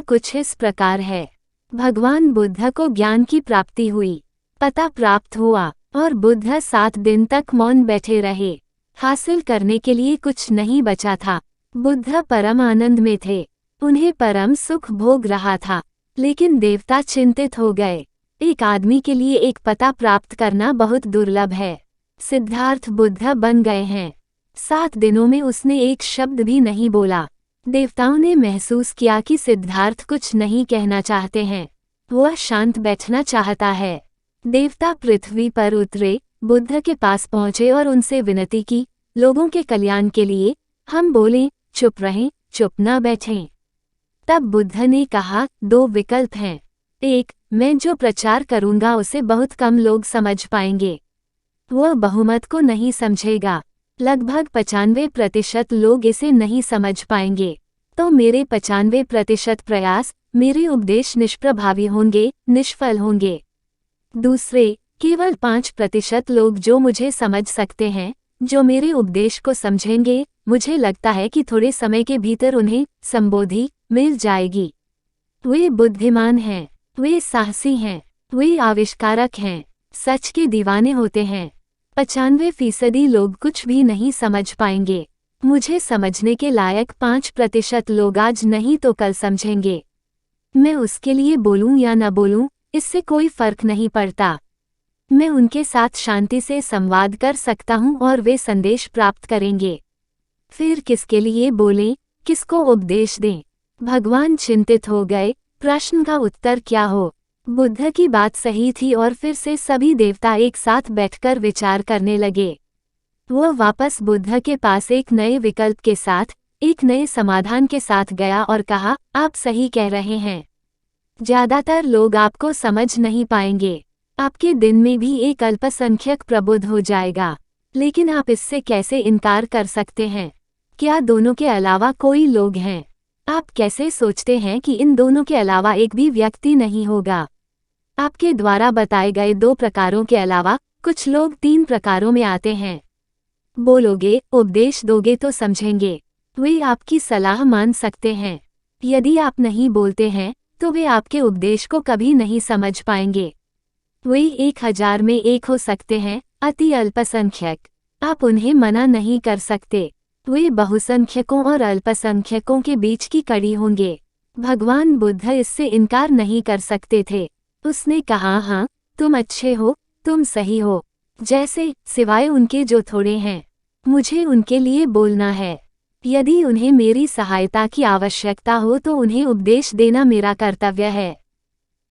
कुछ इस प्रकार है। भगवान बुद्ध को ज्ञान की प्राप्ति हुई, पता प्राप्त हुआ और बुद्ध 7 दिन तक मौन बैठे रहे। हासिल करने के लिए कुछ नहीं बचा था। बुद्ध परम आनंद में थे, उन्हें परम सुख भोग रहा था। लेकिन देवता चिंतित हो गए। एक आदमी के लिए एक पता प्राप्त करना बहुत दुर्लभ है। सिद्धार्थ बुद्ध बन गए हैं। 7 दिनों में उसने एक शब्द भी नहीं बोला। देवताओं ने महसूस किया कि सिद्धार्थ कुछ नहीं कहना चाहते हैं, वह शांत बैठना चाहता है। देवता पृथ्वी पर उतरे, बुद्ध के पास पहुंचे और उनसे विनती की, लोगों के कल्याण के लिए हम बोलें, चुप रहें, चुप न बैठें। तब बुद्ध ने कहा, 2 विकल्प हैं। एक, मैं जो प्रचार करूंगा उसे बहुत कम लोग समझ पाएंगे, वह बहुमत को नहीं समझेगा। लगभग 95% लोग इसे नहीं समझ पाएंगे, तो मेरे 95% प्रयास, मेरे उपदेश निष्प्रभावी होंगे, निष्फल होंगे। दूसरे, केवल 5% लोग जो मुझे समझ सकते हैं, जो मेरे उपदेश को समझेंगे, मुझे लगता है कि थोड़े समय के भीतर उन्हें संबोधि मिल जाएगी। वे बुद्धिमान हैं, वे साहसी हैं, वे आविष्कारक हैं, सच के दीवाने होते हैं। 95% लोग कुछ भी नहीं समझ पाएंगे। मुझे समझने के लायक 5% लोग आज नहीं तो कल समझेंगे। मैं उसके लिए बोलूं या न बोलूं, इससे कोई फर्क नहीं पड़ता। मैं उनके साथ शांति से संवाद कर सकता हूं और वे संदेश प्राप्त करेंगे। फिर किसके लिए बोलें, किसको उपदेश दें? भगवान चिंतित हो गए, प्रश्न का उत्तर क्या हो। बुद्ध की बात सही थी और फिर से सभी देवता एक साथ बैठकर विचार करने लगे। वह वापस बुद्ध के पास एक नए विकल्प के साथ, एक नए समाधान के साथ गया और कहा, आप सही कह रहे हैं। ज्यादातर लोग आपको समझ नहीं पाएंगे। आपके दिन में भी एक अल्पसंख्यक प्रबुद्ध हो जाएगा, लेकिन आप इससे कैसे इनकार कर सकते हैं? क्या दोनों के अलावा कोई लोग हैं? आप कैसे सोचते हैं कि इन दोनों के अलावा एक भी व्यक्ति नहीं होगा? आपके द्वारा बताए गए 2 प्रकारों के अलावा कुछ लोग 3 प्रकारों में आते हैं। बोलोगे, उपदेश दोगे तो समझेंगे, वे आपकी सलाह मान सकते हैं। यदि आप नहीं बोलते हैं तो वे आपके उपदेश को कभी नहीं समझ पाएंगे। वे 1000 में 1 हो सकते हैं, अति अल्पसंख्यक। आप उन्हें मना नहीं कर सकते। वे बहुसंख्यकों और अल्पसंख्यकों के बीच की कड़ी होंगे। भगवान बुद्ध इससे इनकार नहीं कर सकते थे। उसने कहा, हाँ, तुम अच्छे हो, तुम सही हो, जैसे सिवाय उनके जो थोड़े हैं। मुझे उनके लिए बोलना है। यदि उन्हें मेरी सहायता की आवश्यकता हो तो उन्हें उपदेश देना मेरा कर्तव्य है।